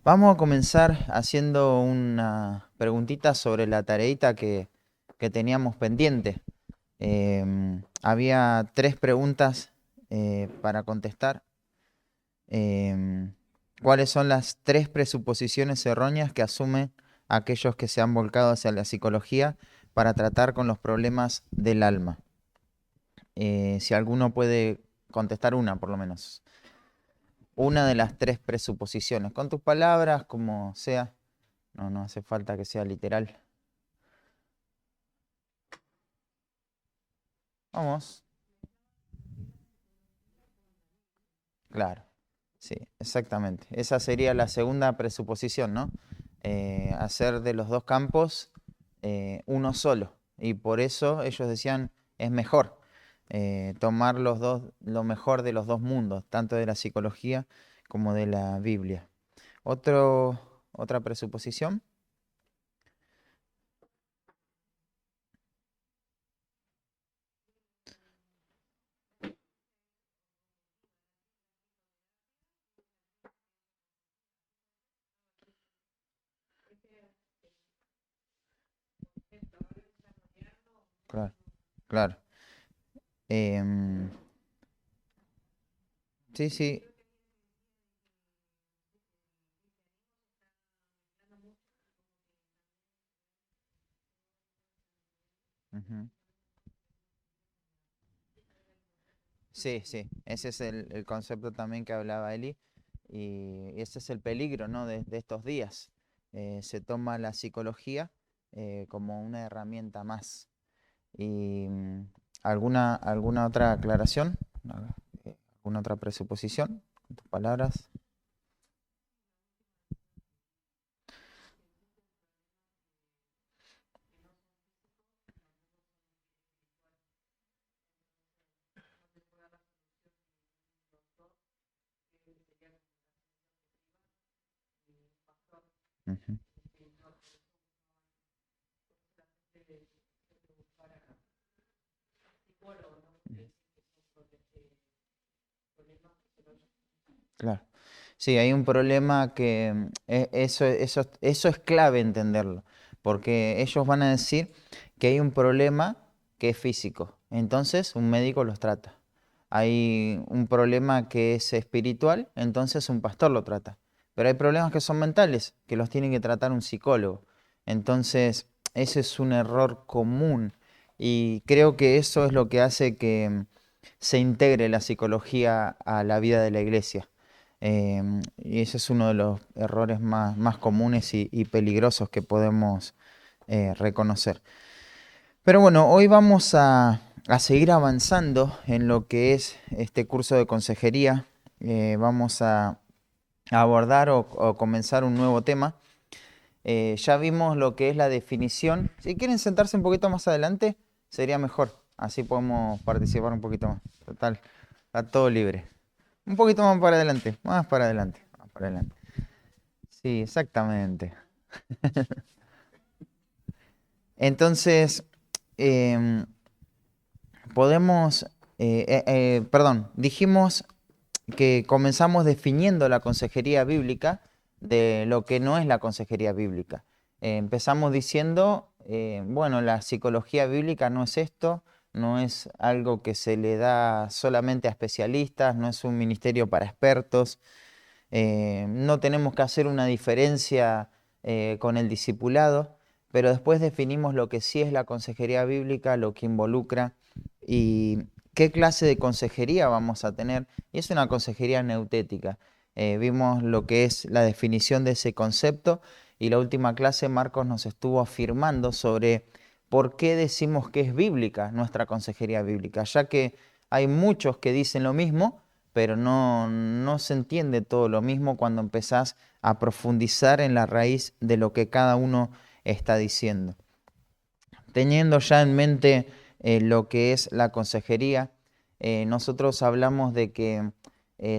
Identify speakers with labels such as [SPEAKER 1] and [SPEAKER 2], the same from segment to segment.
[SPEAKER 1] Vamos a comenzar haciendo una preguntita sobre la tareita que teníamos pendiente. Había tres preguntas para contestar. Em, ¿Cuáles son las tres presuposiciones erróneas que asumen aquellos que se han volcado hacia la psicología para tratar con los problemas del alma? Si alguno puede contestar una, por lo menos. Una de las tres presuposiciones, con tus palabras, como sea. No hace falta que sea literal. Vamos. Claro. Sí, exactamente. Esa sería la segunda presuposición, ¿no? Hacer de los dos campos uno solo. Y por eso ellos decían, es mejor tomar los dos, lo mejor de los dos mundos, tanto de la psicología como de la Biblia. Otra presuposición. Claro, claro. Em, sí, sí. Ujú. Sí, sí, ese es el concepto también que hablaba Eli y ese es el peligro, ¿no? de estos días. Se toma la psicología como una herramienta más. ¿Y alguna otra aclaración? ¿Alguna otra presuposición? ¿Con tus palabras? Ujú. Claro. Sí, hay un problema que eso es clave entenderlo, porque ellos van a decir que hay un problema que es físico, entonces un médico los trata. Hay un problema que es espiritual, entonces un pastor lo trata. Pero hay problemas que son mentales, que los tiene que tratar un psicólogo. Entonces, ese es un error común y creo que eso es lo que hace que se integre la psicología a la vida de la iglesia. Y ese es uno de los errores más comunes y peligrosos que podemos reconocer. Pero bueno, hoy vamos a seguir avanzando en lo que es este curso de consejería. Vamos a abordar o comenzar un nuevo tema. Ya vimos lo que es la definición. Si quieren sentarse un poquito más adelante, sería mejor. Así podemos participar un poquito más. Total, está todo libre. Un poquito más para adelante, más para adelante, más para adelante. Sí, exactamente. Entonces, em, podemos, perdón, dijimos que comenzamos definiendo la consejería bíblica de lo que no es la consejería bíblica. Empezamos diciendo, bueno, la psicología bíblica no es esto, no es algo que se le da solamente a especialistas, no es un ministerio para expertos. No tenemos que hacer una diferencia con el discipulado, pero después definimos lo que sí es la consejería bíblica, lo que involucra y qué clase de consejería vamos a tener. Y es una consejería neutética. Vimos lo que es la definición de ese concepto y la última clase Marcos nos estuvo afirmando sobre por qué decimos que es bíblica nuestra consejería bíblica, ya que hay muchos que dicen lo mismo pero no se entiende todo lo mismo cuando empezás a profundizar en la raíz de lo que cada uno está diciendo. Teniendo ya en mente lo que es la consejería, nosotros hablamos de que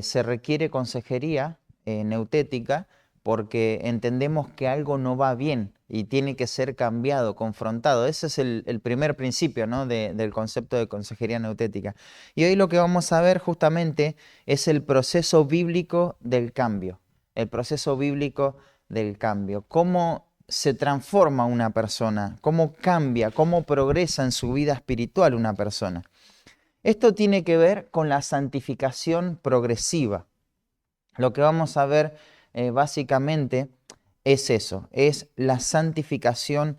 [SPEAKER 1] se requiere consejería neutética porque entendemos que algo no va bien y tiene que ser cambiado, confrontado. Ese es el primer principio, ¿no? Del concepto de consejería neutética. Y hoy lo que vamos a ver justamente es el proceso bíblico del cambio. el proceso bíblico del cambio. ¿Cómo se transforma una persona? ¿Cómo cambia? ¿Cómo progresa en su vida espiritual una persona? Esto tiene que ver con la santificación progresiva. Lo que vamos a ver básicamente es eso, es la santificación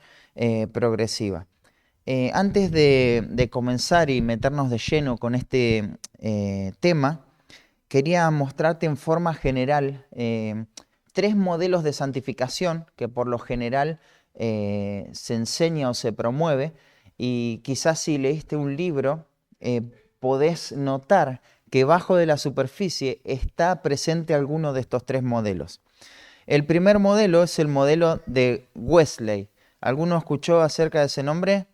[SPEAKER 1] progresiva. Antes de comenzar y meternos de lleno con este tema, quería mostrarte en forma general 3 modelos de santificación que por lo general se enseña o se promueve, y quizás si leíste un libro podés notar que bajo de la superficie está presente alguno de estos 3 modelos. El primer modelo es el modelo de Wesley. ¿Alguno escuchó acerca de ese nombre?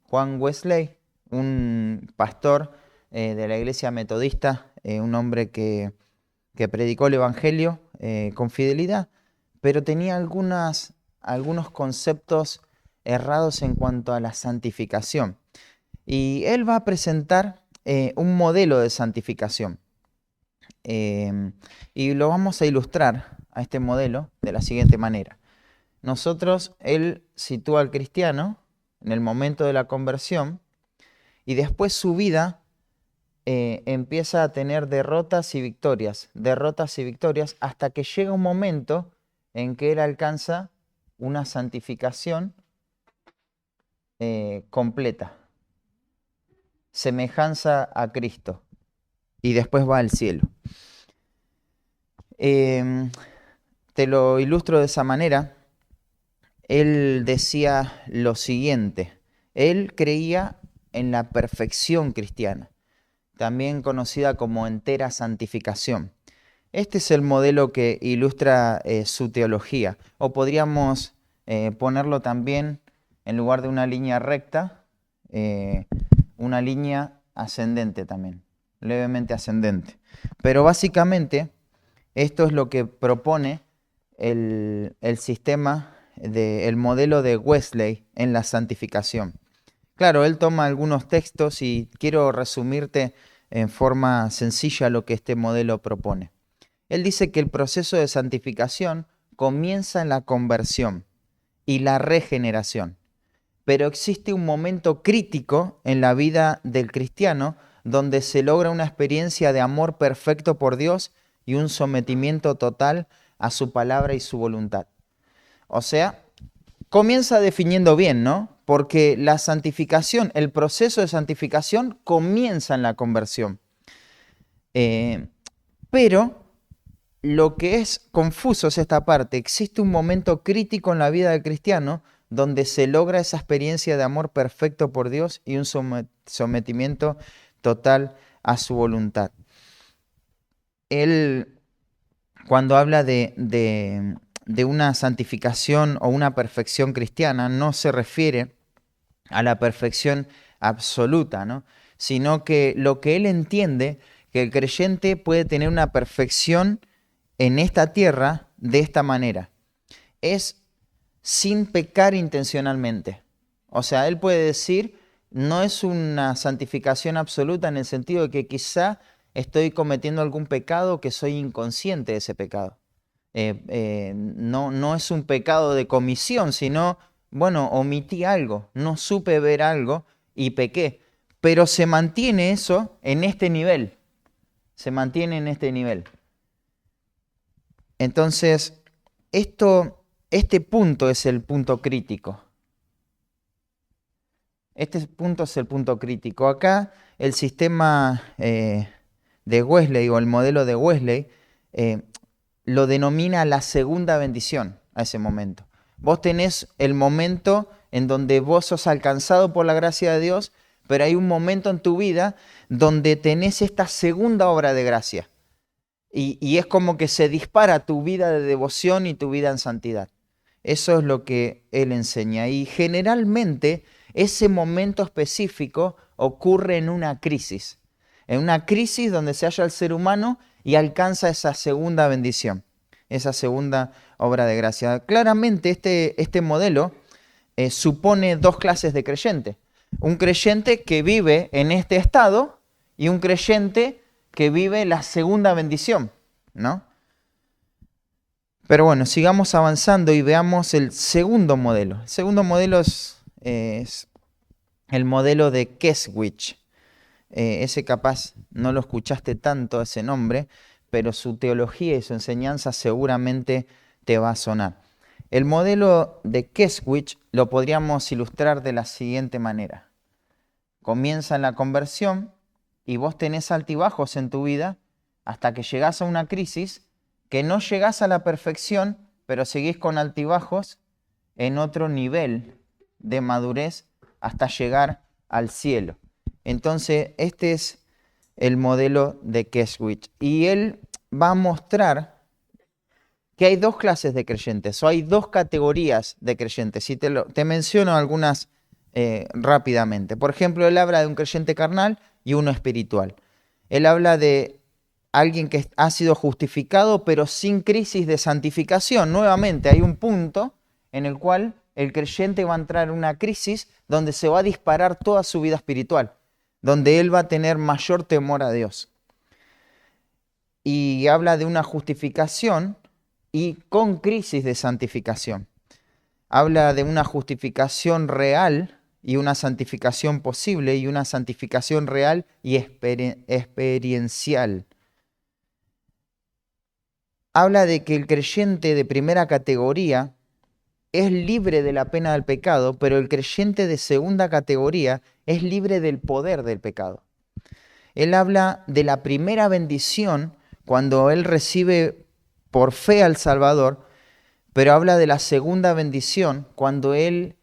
[SPEAKER 1] Juan Wesley, un pastor de la iglesia metodista, un hombre que predicó el evangelio con fidelidad, pero tenía algunos conceptos errados en cuanto a la santificación. Y él va a presentar un modelo de santificación. Y lo vamos a ilustrar a este modelo de la siguiente manera. Él sitúa al cristiano en el momento de la conversión y después su vida empieza a tener derrotas y victorias, hasta que llega un momento en que él alcanza una santificación completa, semejanza a Cristo, y después va al cielo. Te lo ilustro de esa manera. Él decía lo siguiente: él creía en la perfección cristiana, también conocida como entera santificación. Este es el modelo que ilustra su teología, o podríamos ponerlo también, en lugar de una línea recta, una línea ascendente también, levemente ascendente. Pero básicamente esto es lo que propone el sistema, el modelo de Wesley en la santificación. Claro, él toma algunos textos y quiero resumirte en forma sencilla lo que este modelo propone. Él dice que el proceso de santificación comienza en la conversión y la regeneración, pero existe un momento crítico en la vida del cristiano donde se logra una experiencia de amor perfecto por Dios y un sometimiento total a su palabra y su voluntad. O sea, comienza definiendo bien, ¿no? Porque la santificación, el proceso de santificación comienza en la conversión. Pero lo que es confuso es esta parte. Existe un momento crítico en la vida del cristiano donde se logra esa experiencia de amor perfecto por Dios y un sometimiento total a su voluntad. Él, cuando habla de una santificación o una perfección cristiana, no se refiere a la perfección absoluta, ¿no? Sino que lo que él entiende, que el creyente puede tener una perfección en esta tierra de esta manera: es sin pecar intencionalmente. O sea, él puede decir, no es una santificación absoluta en el sentido de que quizá estoy cometiendo algún pecado que soy inconsciente de ese pecado. No es un pecado de comisión, sino, bueno, omití algo, no supe ver algo y pequé. Pero se mantiene eso en este nivel. Se mantiene en este nivel. Entonces, este punto es el punto crítico. Este punto es el punto crítico. Acá el sistema de Wesley, o el modelo de Wesley, lo denomina la segunda bendición a ese momento. Vos tenés el momento en donde vos sos alcanzado por la gracia de Dios, pero hay un momento en tu vida donde tenés esta segunda obra de gracia. Y es como que se dispara tu vida de devoción y tu vida en santidad. Eso es lo que él enseña. Y generalmente ese momento específico ocurre en una crisis. En una crisis donde se halla el ser humano y alcanza esa segunda bendición, esa segunda obra de gracia. Claramente este modelo supone 2 clases de creyente. Un creyente que vive en este estado y un creyente que vive la segunda bendición, ¿no? Pero bueno, sigamos avanzando y veamos el segundo modelo. El segundo modelo es el modelo de Keswick. Ese capaz no lo escuchaste tanto, ese nombre, pero su teología y su enseñanza seguramente te va a sonar. El modelo de Keswick lo podríamos ilustrar de la siguiente manera. Comienza en la conversión y vos tenés altibajos en tu vida hasta que llegás a una crisis que no llegás a la perfección, pero seguís con altibajos en otro nivel de madurez hasta llegar al cielo. Entonces, este es el modelo de Keswick. Y él va a mostrar que hay dos clases de creyentes, o hay dos categorías de creyentes. Y te menciono algunas rápidamente. Por ejemplo, él habla de un creyente carnal y uno espiritual. Él habla de alguien que ha sido justificado, pero sin crisis de santificación. Nuevamente, hay un punto en el cual el creyente va a entrar en una crisis donde se va a disparar toda su vida espiritual, donde él va a tener mayor temor a Dios. Y habla de una justificación y con crisis de santificación. Habla de una justificación real y una santificación posible, y una santificación real y experiencial. Habla de que el creyente de primera categoría es libre de la pena del pecado, pero el creyente de segunda categoría es libre del poder del pecado. Él habla de la primera bendición cuando él recibe por fe al Salvador, pero habla de la segunda bendición cuando él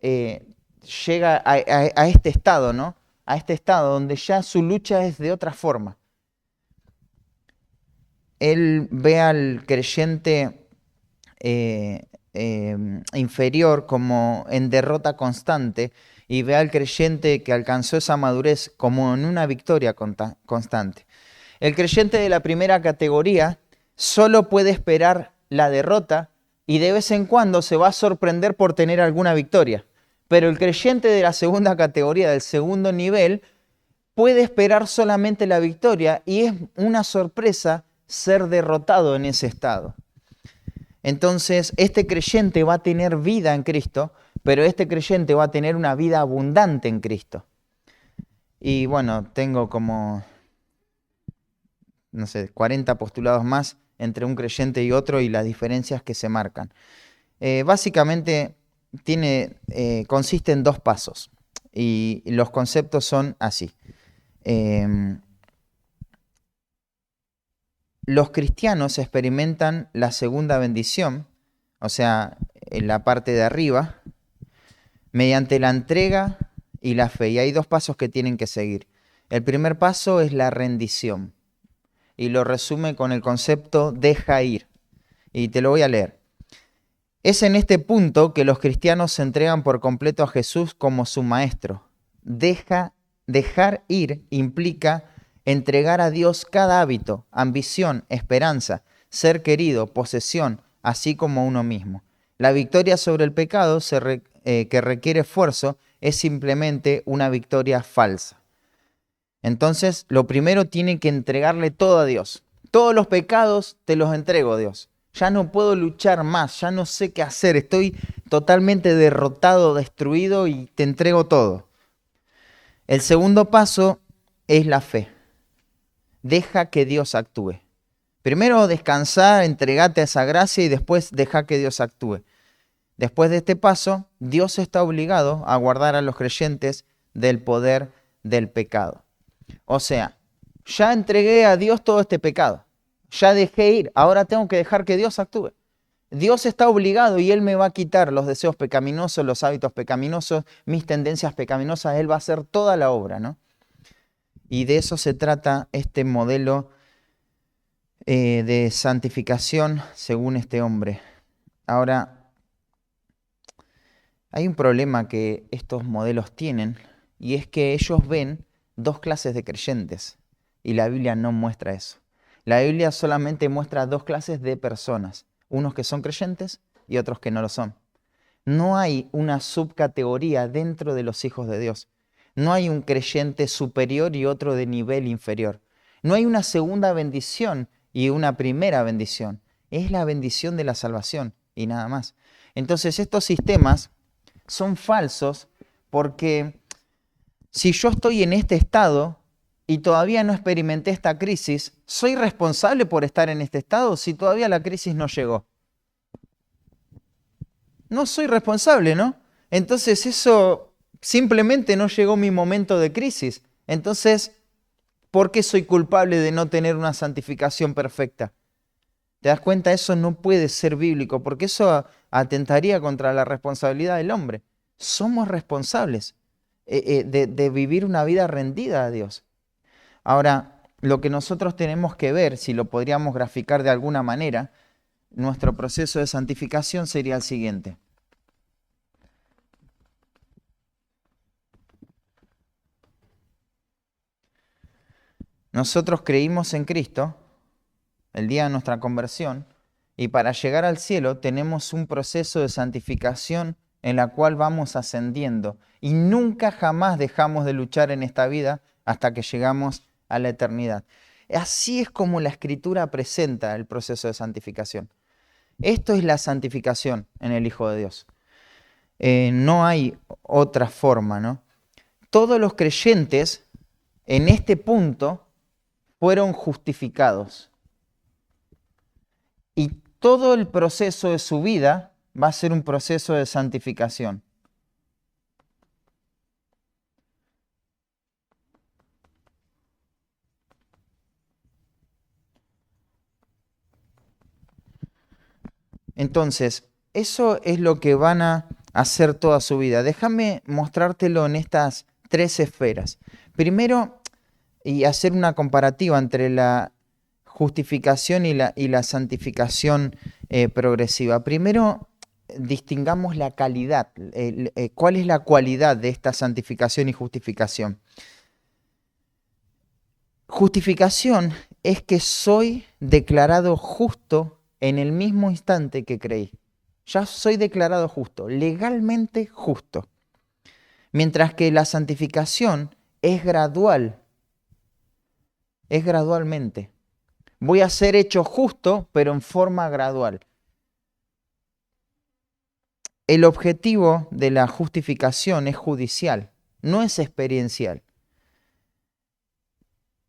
[SPEAKER 1] llega a este estado, ¿no? A este estado donde ya su lucha es de otra forma. Él ve al creyente inferior como en derrota constante y ve al creyente que alcanzó esa madurez como en una victoria constante. El creyente de la primera categoría solo puede esperar la derrota y de vez en cuando se va a sorprender por tener alguna victoria. Pero el creyente de la segunda categoría, del segundo nivel, puede esperar solamente la victoria y es una sorpresa ser derrotado en ese estado. Entonces, este creyente va a tener vida en Cristo, pero este creyente va a tener una vida abundante en Cristo. Y bueno, tengo como, no sé, 40 postulados más entre un creyente y otro y las diferencias que se marcan. Básicamente consiste en dos pasos y los conceptos son así. Los cristianos experimentan la segunda bendición, o sea, en la parte de arriba, mediante la entrega y la fe. Y hay dos pasos que tienen que seguir. El primer paso es la rendición y lo resume con el concepto deja ir. Y te lo voy a leer. Es en este punto que los cristianos se entregan por completo a Jesús como su maestro. Dejar ir implica entregar a Dios cada hábito, ambición, esperanza, ser querido, posesión, así como uno mismo. La victoria sobre el pecado que requiere esfuerzo es simplemente una victoria falsa. Entonces, lo primero tiene que entregarle todo a Dios. Todos los pecados te los entrego a Dios. Ya no puedo luchar más, ya no sé qué hacer, estoy totalmente derrotado, destruido y te entrego todo. El segundo paso es la fe. Deja que Dios actúe. Primero descansar, entregate a esa gracia y después deja que Dios actúe. Después de este paso, Dios está obligado a guardar a los creyentes del poder del pecado. O sea, ya entregué a Dios todo este pecado. Ya dejé ir, ahora tengo que dejar que Dios actúe. Dios está obligado y Él me va a quitar los deseos pecaminosos, los hábitos pecaminosos, mis tendencias pecaminosas. Él va a hacer toda la obra, ¿no? Y de eso se trata este modelo de santificación según este hombre. Ahora, hay un problema que estos modelos tienen y es que ellos ven dos clases de creyentes y la Biblia no muestra eso. La Biblia solamente muestra dos clases de personas, unos que son creyentes y otros que no lo son. No hay una subcategoría dentro de los hijos de Dios. No hay un creyente superior y otro de nivel inferior. No hay una segunda bendición y una primera bendición. es la bendición de la salvación y nada más. Entonces estos sistemas son falsos porque si yo estoy en este estado y todavía no experimenté esta crisis, ¿soy responsable por estar en este estado si todavía la crisis no llegó? No soy responsable, ¿no? Entonces eso simplemente no llegó mi momento de crisis. Entonces, ¿por qué soy culpable de no tener una santificación perfecta? ¿Te das cuenta? Eso no puede ser bíblico porque eso atentaría contra la responsabilidad del hombre. Somos responsables de vivir una vida rendida a Dios. Ahora, lo que nosotros tenemos que ver, si lo podríamos graficar de alguna manera, nuestro proceso de santificación sería el siguiente. Nosotros creímos en Cristo el día de nuestra conversión y para llegar al cielo tenemos un proceso de santificación en la cual vamos ascendiendo y nunca jamás dejamos de luchar en esta vida hasta que llegamos a la eternidad. Así es como la Escritura presenta el proceso de santificación. Esto es la santificación en el Hijo de Dios. No hay otra forma, ¿no? Todos los creyentes en este punto fueron justificados. Y todo el proceso de su vida va a ser un proceso de santificación. Entonces, eso es lo que van a hacer toda su vida. Déjame mostrártelo en estas 3 esferas. Primero, y hacer una comparativa entre la justificación y la santificación progresiva. Primero, distingamos la calidad. ¿Cuál es la cualidad de esta santificación y justificación? Justificación es que soy declarado justo en el mismo instante que creí. Ya soy declarado justo, legalmente justo. Mientras que la santificación es gradual, es gradualmente. Voy a ser hecho justo, pero en forma gradual. El objetivo de la justificación es judicial, no es experiencial.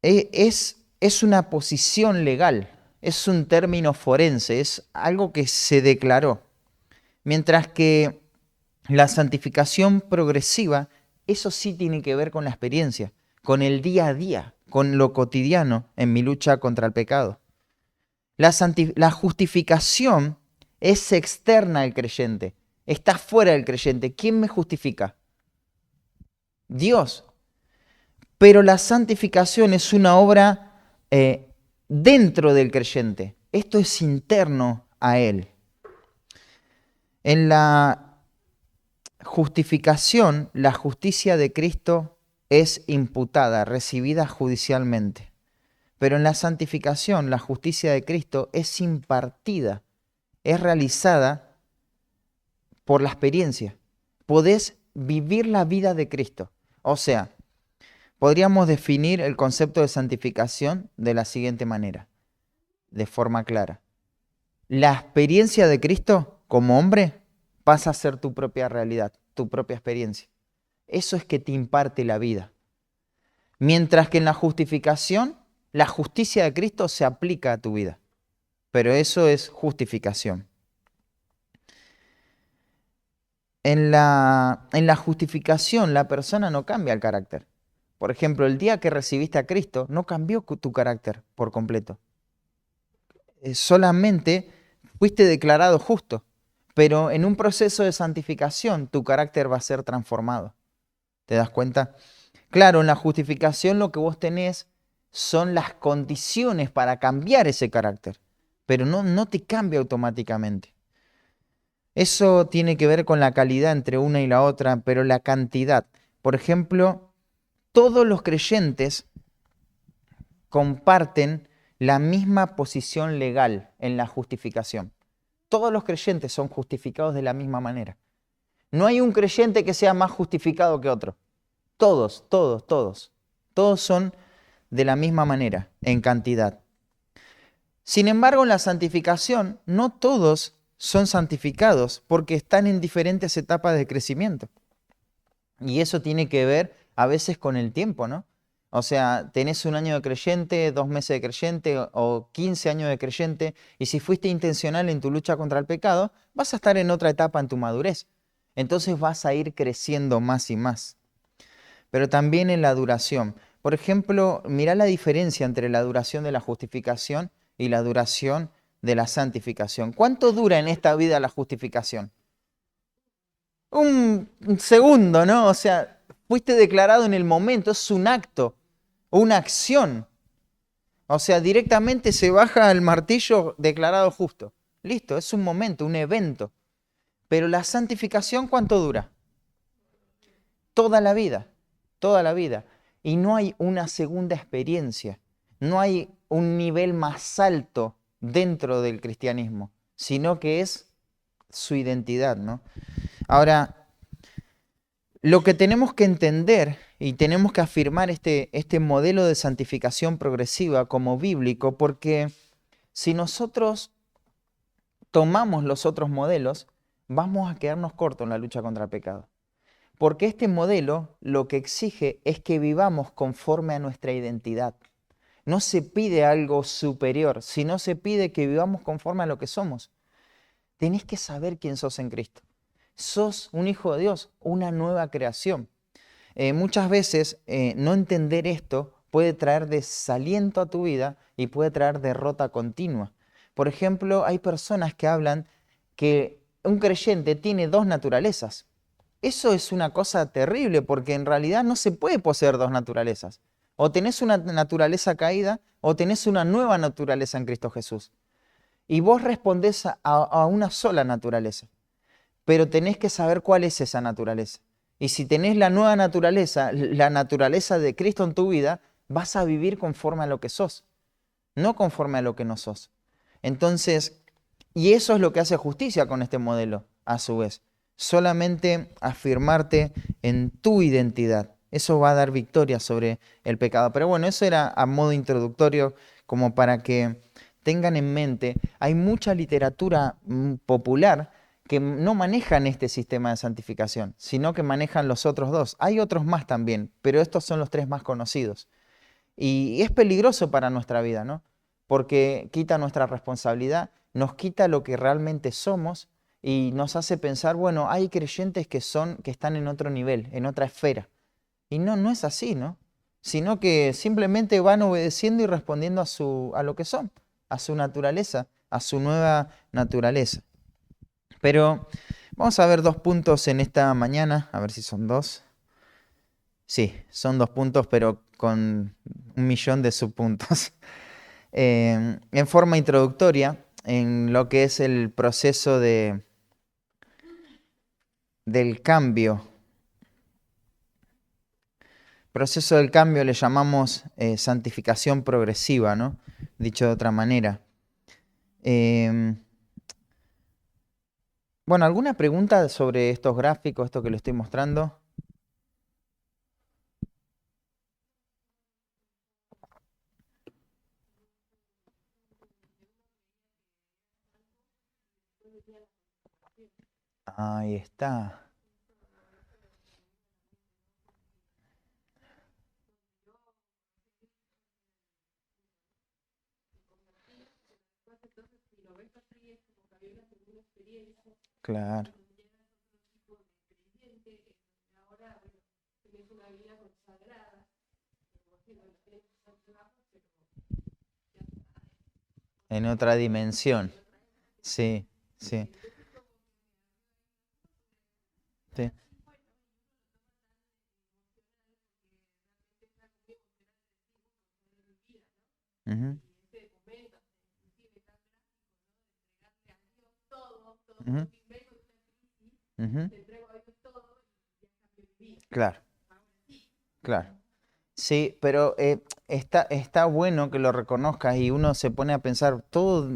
[SPEAKER 1] Es una posición legal, es un término forense, es algo que se declaró. Mientras que la santificación progresiva, eso sí tiene que ver con la experiencia, con el día a día, con lo cotidiano en mi lucha contra el pecado. La justificación es externa al creyente, está fuera del creyente. ¿Quién me justifica? Dios. Pero la santificación es una obra dentro del creyente. Esto es interno a él. En la justificación, la justicia de Cristo es imputada, recibida judicialmente. Pero en la santificación, la justicia de Cristo es impartida, es realizada por la experiencia. Podés vivir la vida de Cristo. O sea, podríamos definir el concepto de santificación de la siguiente manera, de forma clara. La experiencia de Cristo como hombre pasa a ser tu propia realidad, tu propia experiencia. Eso es que te imparte la vida. Mientras que en la justificación, la justicia de Cristo se aplica a tu vida. Pero eso es justificación. En la justificación, la persona no cambia el carácter. Por ejemplo, el día que recibiste a Cristo, no cambió tu carácter por completo. Solamente fuiste declarado justo. Pero en un proceso de santificación, tu carácter va a ser transformado. ¿Te das cuenta? Claro, en la justificación lo que vos tenés son las condiciones para cambiar ese carácter, pero no te cambia automáticamente. Eso tiene que ver con la calidad entre una y la otra, pero la cantidad. Por ejemplo, todos los creyentes comparten la misma posición legal en la justificación. Todos los creyentes son justificados de la misma manera. No hay un creyente que sea más justificado que otro. Todos. Todos son de la misma manera, en cantidad. Sin embargo, en la santificación, no todos son santificados porque están en diferentes etapas de crecimiento. Y eso tiene que ver a veces con el tiempo, ¿no? O sea, tenés un año de creyente, 2 meses de creyente o 15 años de creyente, y si fuiste intencional en tu lucha contra el pecado, vas a estar en otra etapa en tu madurez. Entonces vas a ir creciendo más y más. Pero también en la duración. Por ejemplo, mirá la diferencia entre la duración de la justificación y la duración de la santificación. ¿Cuánto dura en esta vida la justificación? Un segundo, ¿no? O sea, fuiste declarado en el momento, es un acto, una acción. O sea, directamente se baja el martillo declarado justo. Listo, es un momento, un evento. Pero la santificación, ¿cuánto dura? Toda la vida, toda la vida. Y no hay una segunda experiencia, no hay un nivel más alto dentro del cristianismo, sino que es su identidad, ¿no? Ahora, lo que tenemos que entender y tenemos que afirmar este modelo de santificación progresiva como bíblico, porque si nosotros tomamos los otros modelos, vamos a quedarnos cortos en la lucha contra el pecado. Porque este modelo lo que exige es que vivamos conforme a nuestra identidad. No se pide algo superior, sino se pide que vivamos conforme a lo que somos. Tenés que saber quién sos en Cristo. Sos un hijo de Dios, una nueva creación. Muchas veces no entender esto puede traer desaliento a tu vida y puede traer derrota continua. Por ejemplo, hay personas que hablan que un creyente tiene dos naturalezas. Eso es una cosa terrible porque en realidad no se puede poseer dos naturalezas. O tenés una naturaleza caída o tenés una nueva naturaleza en Cristo Jesús. Y vos respondés a una sola naturaleza, pero tenés que saber cuál es esa naturaleza. Y si tenés la nueva naturaleza, la naturaleza de Cristo en tu vida, vas a vivir conforme a lo que sos, no conforme a lo que no sos. Entonces, y eso es lo que hace justicia con este modelo, a su vez. Solamente afirmarte en tu identidad. Eso va a dar victoria sobre el pecado. Pero bueno, eso era a modo introductorio, como para que tengan en mente, hay mucha literatura popular que no manejan este sistema de santificación, sino que manejan los otros dos. Hay otros más también, pero estos son los tres más conocidos. Y es peligroso para nuestra vida, ¿no? Porque quita nuestra responsabilidad, nos quita lo que realmente somos y nos hace pensar, bueno, hay creyentes que están en otro nivel, en otra esfera. Y no, no es así, ¿no? Sino que simplemente van obedeciendo y respondiendo a lo que son, a su naturaleza, a su nueva naturaleza. Pero vamos a ver 2 puntos en esta mañana, a ver si son 2. Sí, son 2 puntos, pero con 1.000.000 de subpuntos. En forma introductoria, en lo que es el proceso del cambio. Proceso del cambio le llamamos santificación progresiva, ¿no? Dicho de otra manera. Bueno, ¿alguna pregunta sobre estos gráficos, esto que le estoy mostrando? Ahí está. Claro. En otra dimensión. Sí, sí, sí. Ujú, ujú, ujú. Claro, claro. Sí, pero está bueno que lo reconozcas y uno se pone a pensar, todo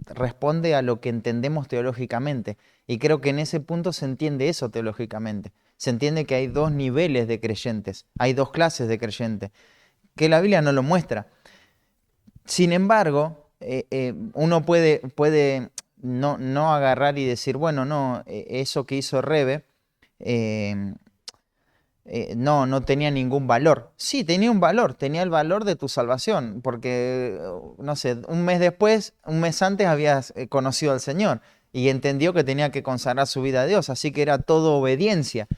[SPEAKER 1] responde a lo que entendemos teológicamente. Y creo que en ese punto se entiende eso teológicamente. Se entiende que hay dos niveles de creyentes, hay dos clases de creyentes, que la Biblia no lo muestra. Sin embargo, uno puede no agarrar y decir, bueno, no, eso que hizo Rebe, eh, no tenía ningún valor. Sí, tenía un valor, tenía el valor de tu salvación, porque, no sé, un mes después, un mes antes habías conocido al Señor y entendió que tenía que consagrar su vida a Dios, así que era todo obediencia.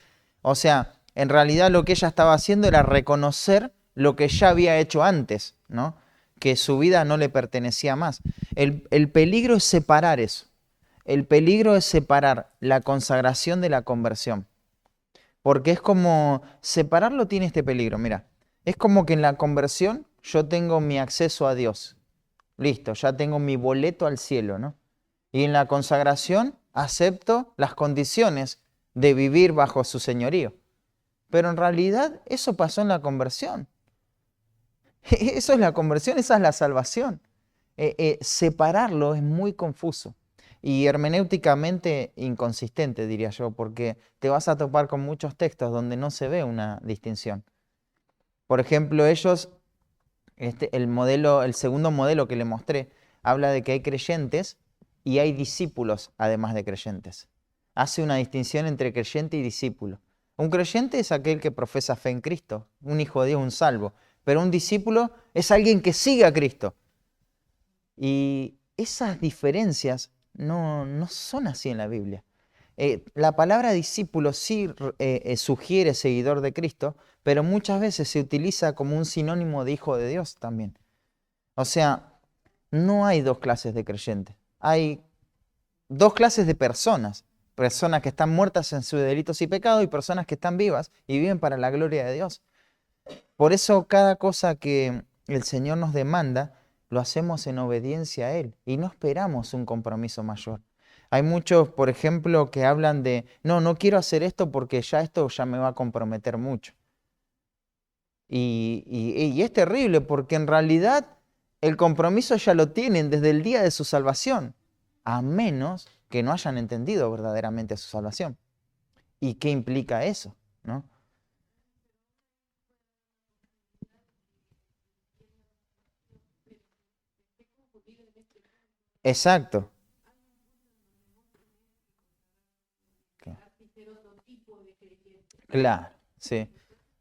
[SPEAKER 1] O sea, en realidad lo que ella estaba haciendo era reconocer lo que ya había hecho antes, ¿no? Que su vida no le pertenecía más. El peligro es separar eso. El peligro es separar la consagración de la conversión. Porque es como, separarlo tiene este peligro, mira, es como que en la conversión yo tengo mi acceso a Dios, listo, ya tengo mi boleto al cielo, ¿no? Y en la consagración acepto las condiciones de vivir bajo su señorío. Pero en realidad eso pasó en la conversión. Eso es la conversión, esa es la salvación. Separarlo es muy confuso y hermenéuticamente inconsistente, diría yo, porque te vas a topar con muchos textos donde no se ve una distinción. Por ejemplo, ellos, el segundo modelo que le mostré, habla de que hay creyentes y hay discípulos, además de creyentes. Hace una distinción entre creyente y discípulo. Un creyente es aquel que profesa fe en Cristo, un hijo de Dios, un salvo. Pero un discípulo es alguien que sigue a Cristo. Y esas diferencias no son así en la Biblia. La palabra discípulo sí sugiere seguidor de Cristo, pero muchas veces se utiliza como un sinónimo de hijo de Dios también. O sea, no hay dos clases de creyentes, hay dos clases de personas. Personas que están muertas en sus delitos y pecados y personas que están vivas y viven para la gloria de Dios. Por eso cada cosa que el Señor nos demanda, lo hacemos en obediencia a Él y no esperamos un compromiso mayor. Hay muchos, por ejemplo, que hablan de, no quiero hacer esto porque ya esto ya me va a comprometer mucho. Y es terrible porque en realidad el compromiso ya lo tienen desde el día de su salvación, a menos que no hayan entendido verdaderamente su salvación. ¿Y qué implica eso? ¿No? Exacto. Claro, sí,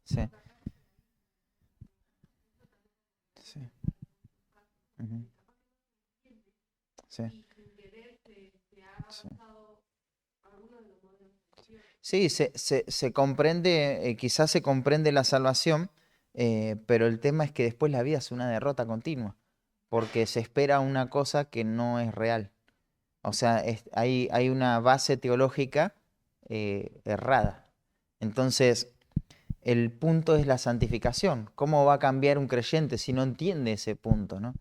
[SPEAKER 1] sí, sí. Ujú, sí, sí. Sí, se comprende, quizás se comprende la salvación, pero el tema es que después la vida es una derrota continua, porque se espera una cosa que no es real. O sea, hay una base teológica errada. Entonces, el punto es la santificación. ¿Cómo va a cambiar un creyente si no entiende ese punto, ¿no?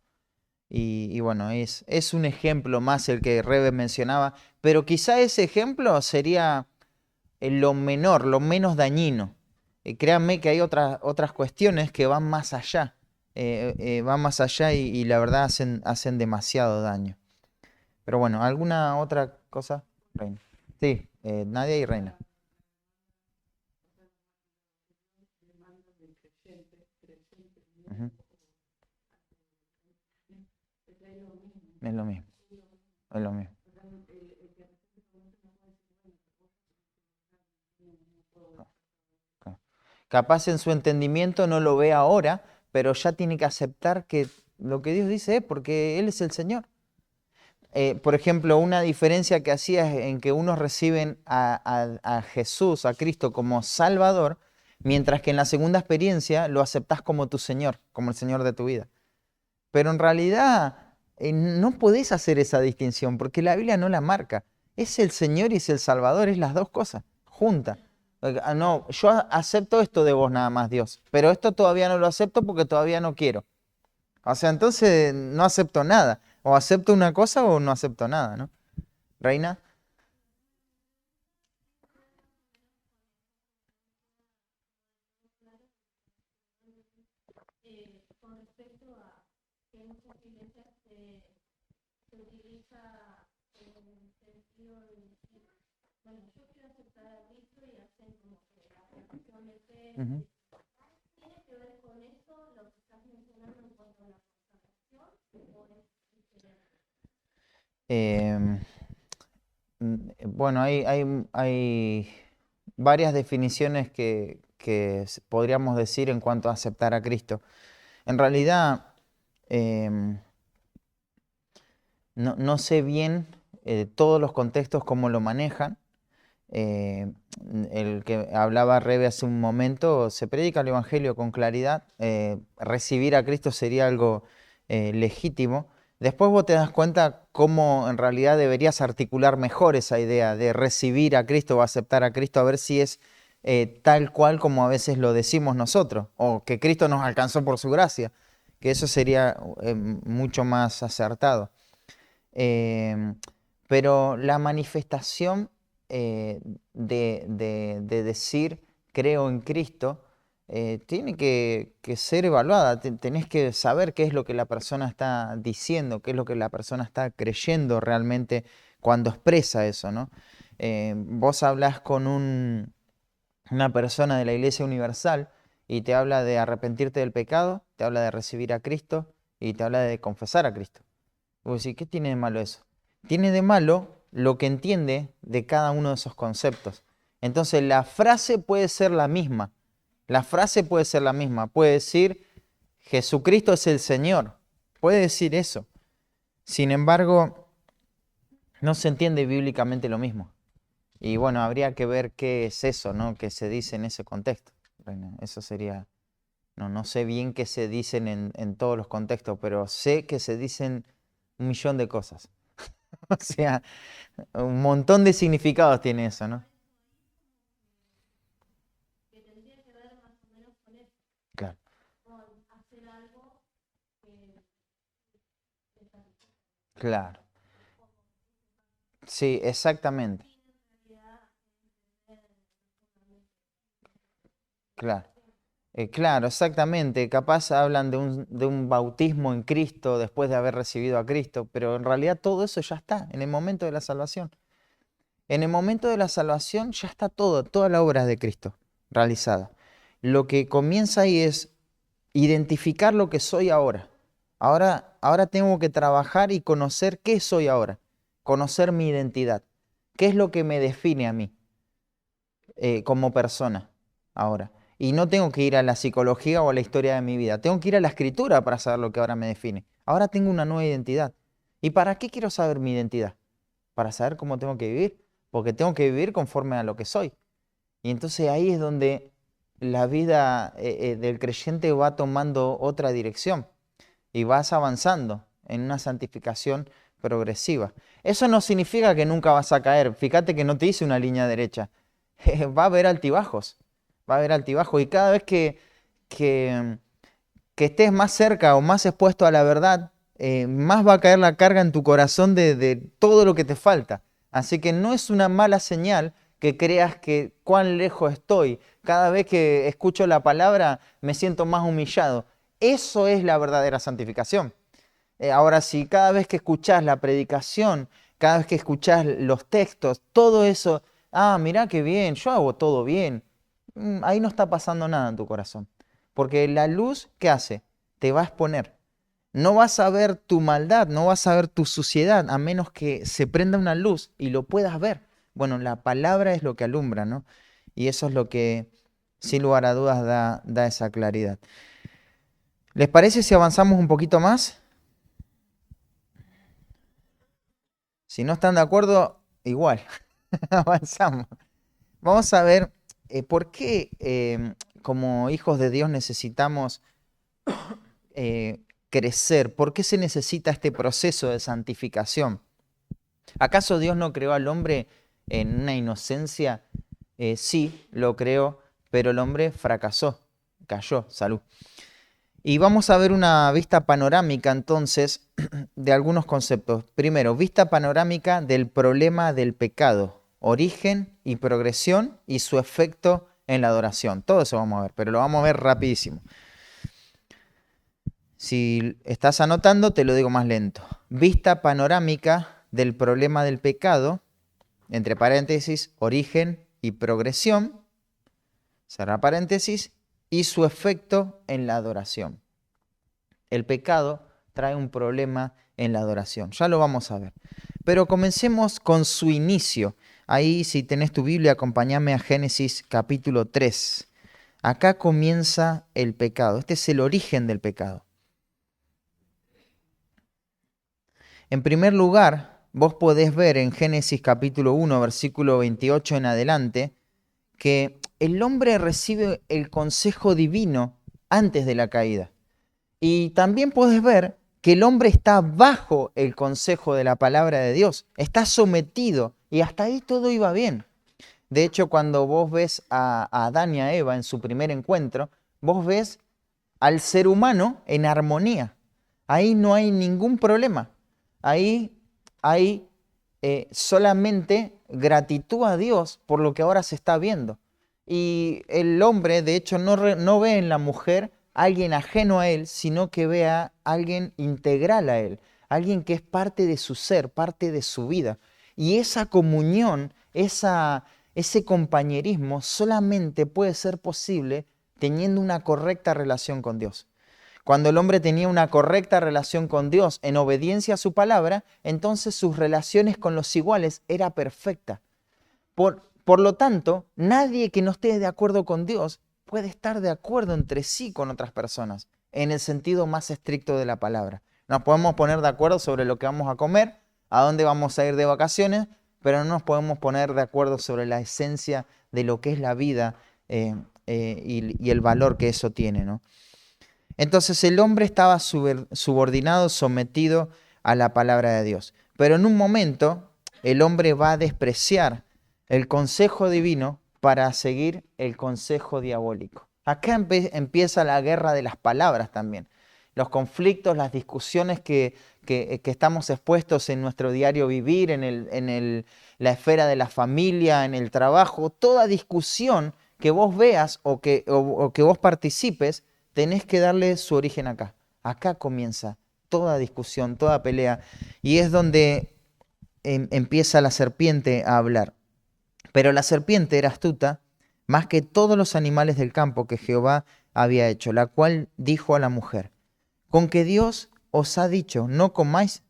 [SPEAKER 1] Y bueno, es un ejemplo más el que Rebe mencionaba, pero quizá ese ejemplo sería lo menor, lo menos dañino. Créanme que hay otras cuestiones que van más allá, van más allá y la verdad hacen demasiado daño. Pero bueno, ¿alguna otra cosa? Reina. Sí, Nadia y Reina. Ujú. Es lo mismo, es lo mismo. Claro. Capaz en su entendimiento no lo ve ahora, pero ya tiene que aceptar que lo que Dios dice es porque Él es el Señor. Por ejemplo, una diferencia que hacía es en que unos reciben a Jesús, a Cristo como Salvador, mientras que en la segunda experiencia lo aceptás como tu Señor, como el Señor de tu vida. Pero en realidad no podés hacer esa distinción porque la Biblia no la marca. Es el Señor y es el Salvador, es las dos cosas, juntas. No, yo acepto esto de vos nada más, Dios, pero esto todavía no lo acepto porque todavía no quiero. O sea, entonces no acepto nada. O acepto una cosa o no acepto nada, ¿no? Reina. Ujú. Em, bueno, hay varias definiciones que podríamos decir en cuanto a aceptar a Cristo. En realidad, em, no sé bien todos los contextos cómo lo manejan. eh, el que hablaba Rebe hace un momento, se predica el Evangelio con claridad, recibir a Cristo sería algo legítimo. Después vos te das cuenta cómo en realidad deberías articular mejor esa idea de recibir a Cristo o aceptar a Cristo, a ver si es tal cual como a veces lo decimos nosotros, o que Cristo nos alcanzó por su gracia, que eso sería mucho más acertado. Em, pero la manifestación de decir creo en Cristo tiene que ser evaluada. Tenés que saber qué es lo que la persona está diciendo, qué es lo que la persona está creyendo realmente cuando expresa eso, ¿no? Vos hablas con una persona de la Iglesia Universal y te habla de arrepentirte del pecado, te habla de recibir a Cristo y te habla de confesar a Cristo. Vos decís, ¿qué tiene de malo eso? Tiene de malo lo que entiende de cada uno de esos conceptos. Entonces, la frase puede ser la misma. La frase puede ser la misma. Puede decir, Jesucristo es el Señor. Puede decir eso. Sin embargo, no se entiende bíblicamente lo mismo. Y bueno, habría que ver qué es eso, ¿no? Que se dice en ese contexto. Bueno, eso sería... No sé bien qué se dicen en todos los contextos, pero sé que se dicen un millón de cosas. O sea, un montón de significados tiene eso, ¿no? Claro, claro. Sí, exactamente. Claro. Claro, exactamente. Capaz hablan de un bautismo en Cristo después de haber recibido a Cristo, pero en realidad todo eso ya está en el momento de la salvación. En el momento de la salvación ya está todo, toda la obra de Cristo realizada. Lo que comienza ahí es identificar lo que soy ahora. Ahora tengo que trabajar y conocer qué soy ahora, conocer mi identidad, qué es lo que me define a mí como persona ahora. Y no tengo que ir a la psicología o a la historia de mi vida, tengo que ir a la escritura para saber lo que ahora me define. Ahora tengo una nueva identidad. ¿Y para qué quiero saber mi identidad? Para saber cómo tengo que vivir, porque tengo que vivir conforme a lo que soy. Y entonces ahí es donde la vida del creyente va tomando otra dirección y vas avanzando en una santificación progresiva. Eso no significa que nunca vas a caer. Fíjate que no te dice una línea derecha. Va a haber altibajos. Va a haber altibajos. Y cada vez que, que estés más cerca o más expuesto a la verdad, más va a caer la carga en tu corazón de todo lo que te falta. Así que no es una mala señal que creas que cuán lejos estoy. Cada vez que escucho la palabra me siento más humillado. Eso es la verdadera santificación. Ahora, si cada vez que escuchás la predicación, cada vez que escuchás los textos, todo eso, mirá qué bien, yo hago todo bien, ahí no está pasando nada en tu corazón. Porque la luz, ¿qué hace? Te va a exponer. No vas a ver tu maldad, no vas a ver tu suciedad, a menos que se prenda una luz y lo puedas ver. Bueno, la palabra es lo que alumbra, ¿no? Y eso es lo que, sin lugar a dudas, da esa claridad. ¿Les parece si avanzamos un poquito más? Si no están de acuerdo, igual, avanzamos. Vamos a ver por qué como hijos de Dios necesitamos crecer, por qué se necesita este proceso de santificación. ¿Acaso Dios no creó al hombre en una inocencia? Sí, lo creó, pero el hombre fracasó, cayó, salud. Y vamos a ver una vista panorámica entonces de algunos conceptos. Primero, vista panorámica del problema del pecado, origen y progresión y su efecto en la adoración. Todo eso vamos a ver, pero lo vamos a ver rapidísimo. Si estás anotando, te lo digo más lento. Vista panorámica del problema del pecado, entre paréntesis, origen y progresión, cerrar paréntesis, y su efecto en la adoración. El pecado trae un problema en la adoración. Ya lo vamos a ver. Pero comencemos con su inicio. Ahí, si tenés tu Biblia, acompáñame a Génesis capítulo 3. Acá comienza el pecado. Este es el origen del pecado. En primer lugar, vos podés ver en Génesis capítulo 1, versículo 28 en adelante, que el hombre recibe el consejo divino antes de la caída. Y también podés ver que el hombre está bajo el consejo de la palabra de Dios, está sometido y hasta ahí todo iba bien. De hecho, cuando vos ves a Adán y a Eva en su primer encuentro, vos ves al ser humano en armonía. Ahí no hay ningún problema. Ahí hay solamente gratitud a Dios por lo que ahora se está viendo. Y el hombre, de hecho, no ve en la mujer a alguien ajeno a él, sino que ve a alguien integral a él, alguien que es parte de su ser, parte de su vida. Y esa comunión, ese compañerismo solamente puede ser posible teniendo una correcta relación con Dios. Cuando el hombre tenía una correcta relación con Dios en obediencia a su palabra, entonces sus relaciones con los iguales era perfecta. Por lo tanto, nadie que no esté de acuerdo con Dios puede estar de acuerdo entre sí con otras personas, en el sentido más estricto de la palabra. Nos podemos poner de acuerdo sobre lo que vamos a comer, a dónde vamos a ir de vacaciones, pero no nos podemos poner de acuerdo sobre la esencia de lo que es la vida y el valor que eso tiene, ¿no? Entonces el hombre estaba subordinado, sometido a la palabra de Dios. Pero en un momento el hombre va a despreciar el consejo divino para seguir el consejo diabólico. Acá empieza la guerra de las palabras también. Los conflictos, las discusiones que estamos expuestos en nuestro diario vivir, en la esfera de la familia, en el trabajo, toda discusión que vos veas o que vos participes, tenés que darle su origen acá. Acá comienza toda discusión, toda pelea, y es donde empieza la serpiente a hablar. Pero la serpiente era astuta más que todos los animales del campo que Jehová había hecho, la cual dijo a la mujer: ¿con que Dios os ha dicho, no comáis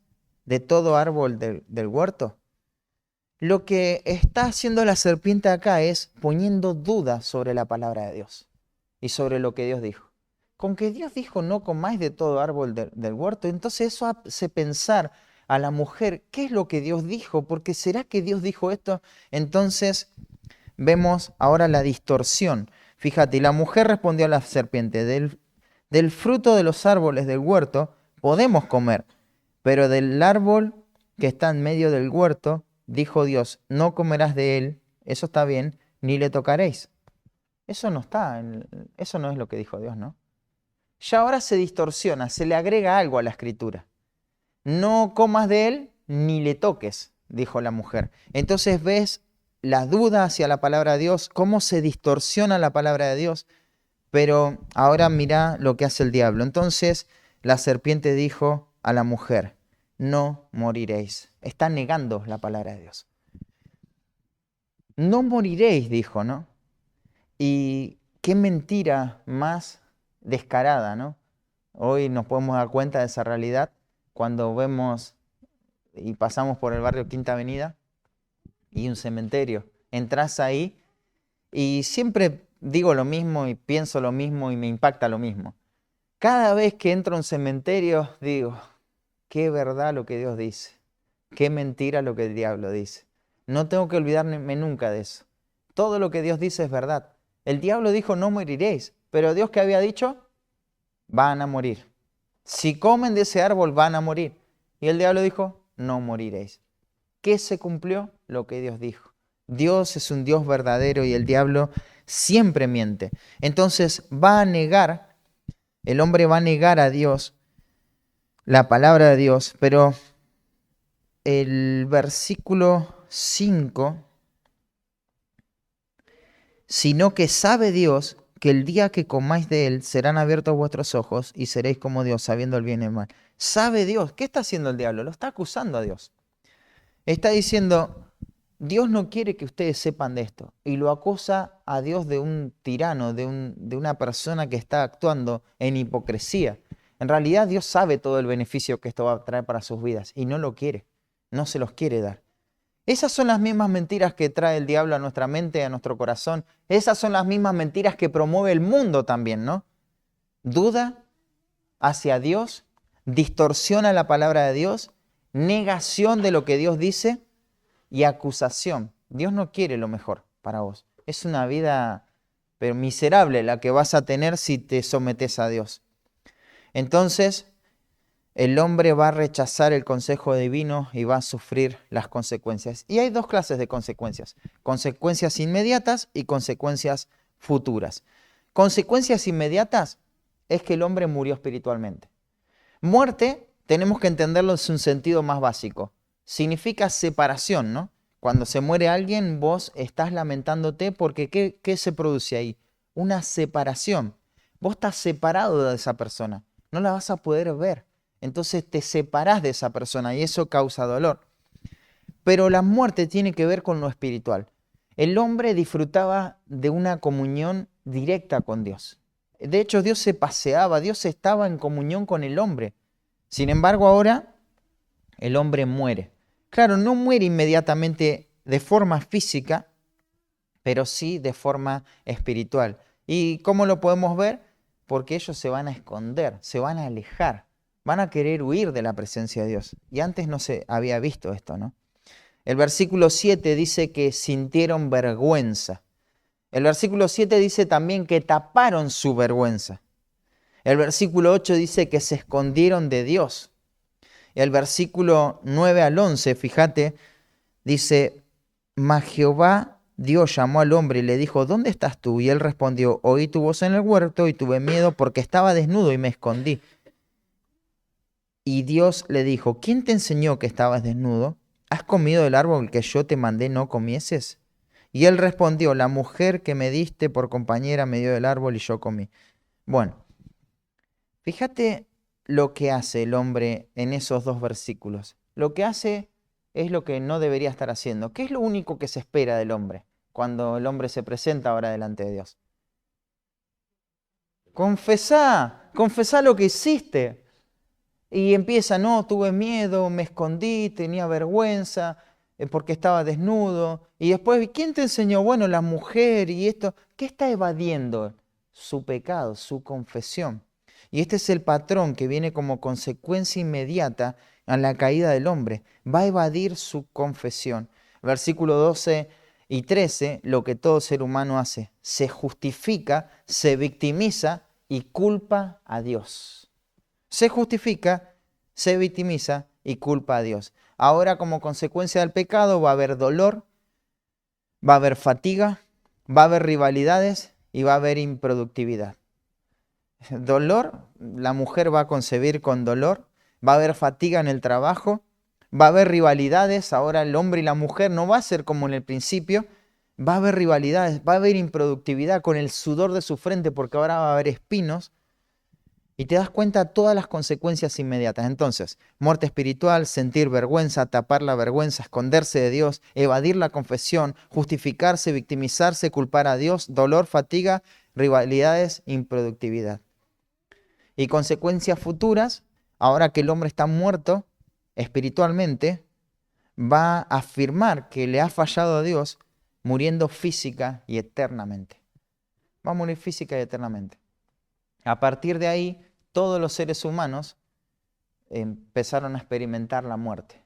[SPEAKER 1] de todo árbol del huerto? Lo que está haciendo la serpiente acá es poniendo dudas sobre la palabra de Dios y sobre lo que Dios dijo. Con que Dios dijo no comáis de todo árbol del huerto, entonces eso hace pensar a la mujer, ¿qué es lo que Dios dijo? Porque ¿será que Dios dijo esto? Entonces vemos ahora la distorsión. Fíjate, y la mujer respondió a la serpiente: del fruto de los árboles del huerto podemos comer, pero del árbol que está en medio del huerto, dijo Dios, no comerás de él, eso está bien, ni le tocaréis. Eso no está, eso no es lo que dijo Dios, ¿no? Ya ahora se distorsiona, se le agrega algo a la escritura. No comas de él, ni le toques, dijo la mujer. Entonces ves la duda hacia la palabra de Dios, cómo se distorsiona la palabra de Dios, pero ahora mira lo que hace el diablo. Entonces la serpiente dijo a la mujer: no moriréis. Está negando la palabra de Dios. No moriréis, dijo, ¿no? Y qué mentira más descarada, ¿no? Hoy nos podemos dar cuenta de esa realidad cuando vemos y pasamos por el barrio Quinta Avenida y un cementerio. Entrás ahí y siempre digo lo mismo y pienso lo mismo y me impacta lo mismo. Cada vez que entro a un cementerio digo, qué verdad lo que Dios dice, qué mentira lo que el diablo dice. No tengo que olvidarme nunca de eso. Todo lo que Dios dice es verdad. El diablo dijo no moriréis, pero Dios, ¿qué había dicho? Van a morir. Si comen de ese árbol van a morir. Y el diablo dijo, no moriréis. ¿Qué se cumplió? Lo que Dios dijo. Dios es un Dios verdadero y el diablo siempre miente. Entonces el hombre va a negar a Dios, la palabra de Dios, pero el versículo 5, sino que sabe Dios que el día que comáis de él serán abiertos vuestros ojos y seréis como Dios, sabiendo el bien y el mal. Sabe Dios. ¿Qué está haciendo el diablo? Lo está acusando a Dios. Está diciendo, Dios no quiere que ustedes sepan de esto. Y lo acusa a Dios de un tirano, de una persona que está actuando en hipocresía. En realidad Dios sabe todo el beneficio que esto va a traer para sus vidas y no lo quiere. no se los quiere dar. Esas son las mismas mentiras que trae el diablo a nuestra mente, a nuestro corazón. Esas son las mismas mentiras que promueve el mundo también, ¿no? Duda hacia Dios, distorsiona la palabra de Dios, negación de lo que Dios dice y acusación. Dios no quiere lo mejor para vos. Es una vida pero miserable la que vas a tener si te sometes a Dios. Entonces, el hombre va a rechazar el consejo divino y va a sufrir las consecuencias. Y hay dos clases de consecuencias. Consecuencias inmediatas y consecuencias futuras. Consecuencias inmediatas es que el hombre murió espiritualmente. Muerte, tenemos que entenderlo en un sentido más básico. Significa separación, ¿no? Cuando se muere alguien, vos estás lamentándote porque ¿qué se produce ahí? Una separación. Vos estás separado de esa persona. No la vas a poder ver. Entonces te separás de esa persona y eso causa dolor. Pero la muerte tiene que ver con lo espiritual. El hombre disfrutaba de una comunión directa con Dios. De hecho, Dios se paseaba, Dios estaba en comunión con el hombre. Sin embargo, ahora el hombre muere. Claro, no muere inmediatamente de forma física, pero sí de forma espiritual. ¿Y cómo lo podemos ver? Porque ellos se van a esconder, se van a alejar, van a querer huir de la presencia de Dios. Y antes no se había visto esto, ¿no? El versículo 7 dice que sintieron vergüenza. El versículo 7 dice también que taparon su vergüenza. El versículo 8 dice que se escondieron de Dios. El versículo 9 al 11, fíjate, dice, mas Jehová Dios llamó al hombre y le dijo, ¿dónde estás tú? Y él respondió, oí tu voz en el huerto y tuve miedo porque estaba desnudo y me escondí. Y Dios le dijo, ¿quién te enseñó que estabas desnudo? ¿Has comido del árbol que yo te mandé no comieses? Y él respondió, la mujer que me diste por compañera me dio del árbol y yo comí. Bueno, fíjate lo que hace el hombre en esos dos versículos. Lo que hace es lo que no debería estar haciendo. ¿Qué es lo único que se espera del hombre cuando el hombre se presenta ahora delante de Dios? Confesá lo que hiciste. Y empieza, no, tuve miedo, me escondí, tenía vergüenza, porque estaba desnudo. Y después, ¿quién te enseñó? Bueno, la mujer y esto. ¿Qué está evadiendo? Su pecado, su confesión. Y este es el patrón que viene como consecuencia inmediata a la caída del hombre. Va a evadir su confesión. Versículo 12 y 13, lo que todo ser humano hace. Se justifica, se victimiza y culpa a Dios. Se justifica, se victimiza y culpa a Dios. Ahora, como consecuencia del pecado, va a haber dolor, va a haber fatiga, va a haber rivalidades y va a haber improductividad. Dolor, la mujer va a concebir con dolor, va a haber fatiga en el trabajo, va a haber rivalidades, ahora el hombre y la mujer no va a ser como en el principio, va a haber rivalidades, va a haber improductividad con el sudor de su frente porque ahora va a haber espinos. Y te das cuenta de todas las consecuencias inmediatas. Entonces, muerte espiritual, sentir vergüenza, tapar la vergüenza, esconderse de Dios, evadir la confesión, justificarse, victimizarse, culpar a Dios, dolor, fatiga, rivalidades, improductividad. Y consecuencias futuras, ahora que el hombre está muerto espiritualmente, va a afirmar que le ha fallado a Dios muriendo física y eternamente. Va a morir física y eternamente. A partir de ahí, todos los seres humanos empezaron a experimentar la muerte.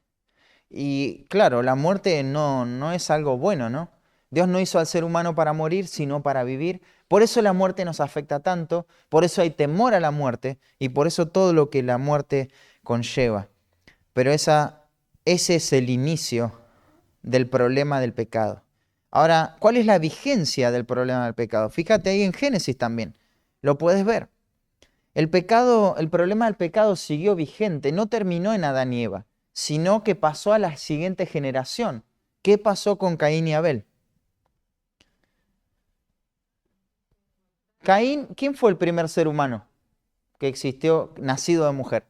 [SPEAKER 1] Y claro, la muerte no es algo bueno, ¿no? Dios no hizo al ser humano para morir, sino para vivir. Por eso la muerte nos afecta tanto, por eso hay temor a la muerte y por eso todo lo que la muerte conlleva. Pero ese es el inicio del problema del pecado. Ahora, ¿cuál es la vigencia del problema del pecado? Fíjate ahí en Génesis también, lo puedes ver. El problema del pecado siguió vigente, no terminó en Adán y Eva, sino que pasó a la siguiente generación. ¿Qué pasó con Caín y Abel? Caín, ¿quién fue el primer ser humano que existió nacido de mujer?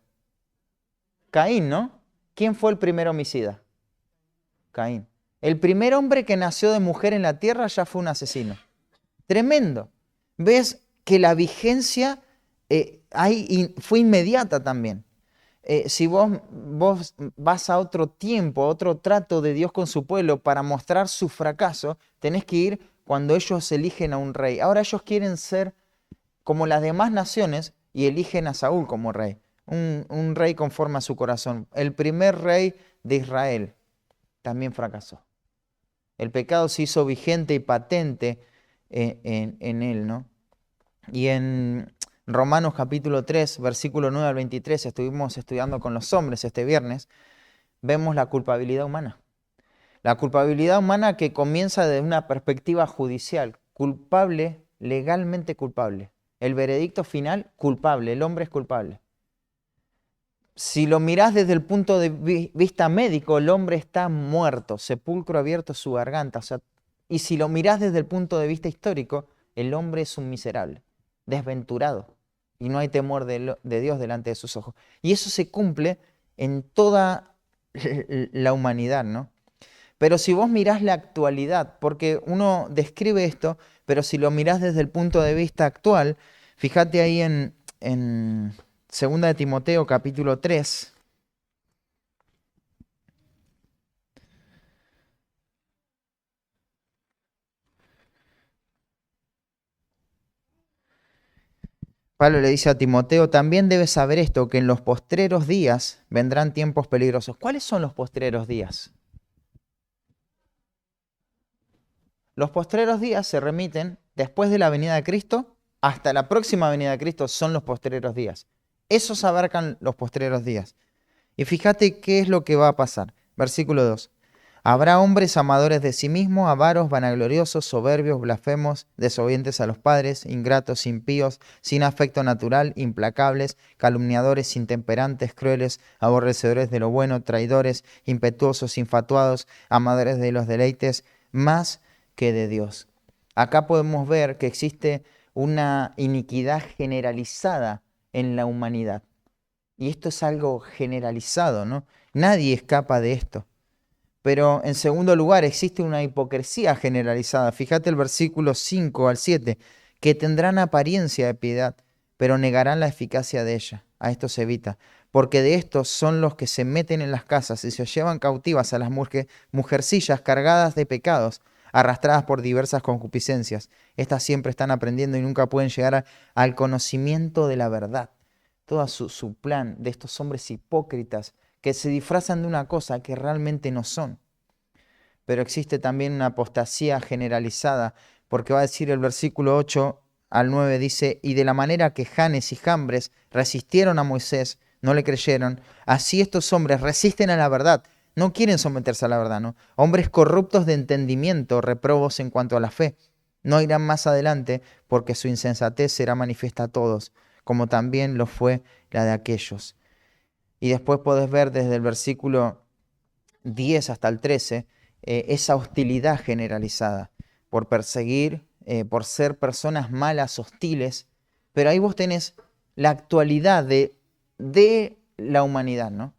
[SPEAKER 1] Caín, ¿no? ¿Quién fue el primer homicida? Caín. El primer hombre que nació de mujer en la tierra ya fue un asesino. Tremendo. ¿Ves que la vigencia fue inmediata también? Si vos vas a otro tiempo, a otro trato de Dios con su pueblo para mostrar su fracaso, tenés que ir cuando ellos eligen a un rey. Ahora ellos quieren ser como las demás naciones y eligen a Saúl como rey. Un rey conforme a su corazón. El primer rey de Israel también fracasó. El pecado se hizo vigente y patente en él, ¿no? Y en Romanos capítulo 3, versículo 9 al 23, estuvimos estudiando con los hombres este viernes, vemos la culpabilidad humana. La culpabilidad humana que comienza desde una perspectiva judicial, culpable, legalmente culpable. El veredicto final, culpable, el hombre es culpable. Si lo mirás desde el punto de vista médico, el hombre está muerto, sepulcro abierto su garganta. O sea, y si lo mirás desde el punto de vista histórico, el hombre es un miserable, desventurado, y no hay temor de Dios delante de sus ojos. Y eso se cumple en toda la humanidad, ¿no? Pero si vos mirás la actualidad, porque uno describe esto, pero si lo mirás desde el punto de vista actual, fíjate ahí en 2 de Timoteo capítulo 3. Pablo le dice a Timoteo, también debes saber esto, que en los postreros días vendrán tiempos peligrosos. ¿Cuáles son los postreros días? Los postreros días se remiten después de la venida de Cristo hasta la próxima venida de Cristo, son los postreros días. Esos abarcan los postreros días. Y fíjate qué es lo que va a pasar. Versículo 2. Habrá hombres amadores de sí mismos, avaros, vanagloriosos, soberbios, blasfemos, desobedientes a los padres, ingratos, impíos, sin afecto natural, implacables, calumniadores, intemperantes, crueles, aborrecedores de lo bueno, traidores, impetuosos, infatuados, amadores de los deleites, más que de Dios. Acá podemos ver que existe una iniquidad generalizada en la humanidad. Y esto es algo generalizado, ¿no? Nadie escapa de esto. Pero en segundo lugar, existe una hipocresía generalizada. Fíjate el versículo 5 al 7, que tendrán apariencia de piedad, pero negarán la eficacia de ella. A esto se evita. Porque de estos son los que se meten en las casas y se llevan cautivas a las mujercillas cargadas de pecados, arrastradas por diversas concupiscencias. Estas siempre están aprendiendo y nunca pueden llegar al conocimiento de la verdad. Todo su plan de estos hombres hipócritas que se disfrazan de una cosa que realmente no son. Pero existe también una apostasía generalizada, porque va a decir el versículo 8 al 9, dice, y de la manera que Janes y Jambres resistieron a Moisés, no le creyeron, así estos hombres resisten a la verdad, no quieren someterse a la verdad, ¿no? Hombres corruptos de entendimiento, reprobos en cuanto a la fe, no irán más adelante porque su insensatez será manifiesta a todos, como también lo fue la de aquellos. Y después podés ver desde el versículo 10 hasta el 13 esa hostilidad generalizada por perseguir, por ser personas malas, hostiles. Pero ahí vos tenés la actualidad de la humanidad, ¿no?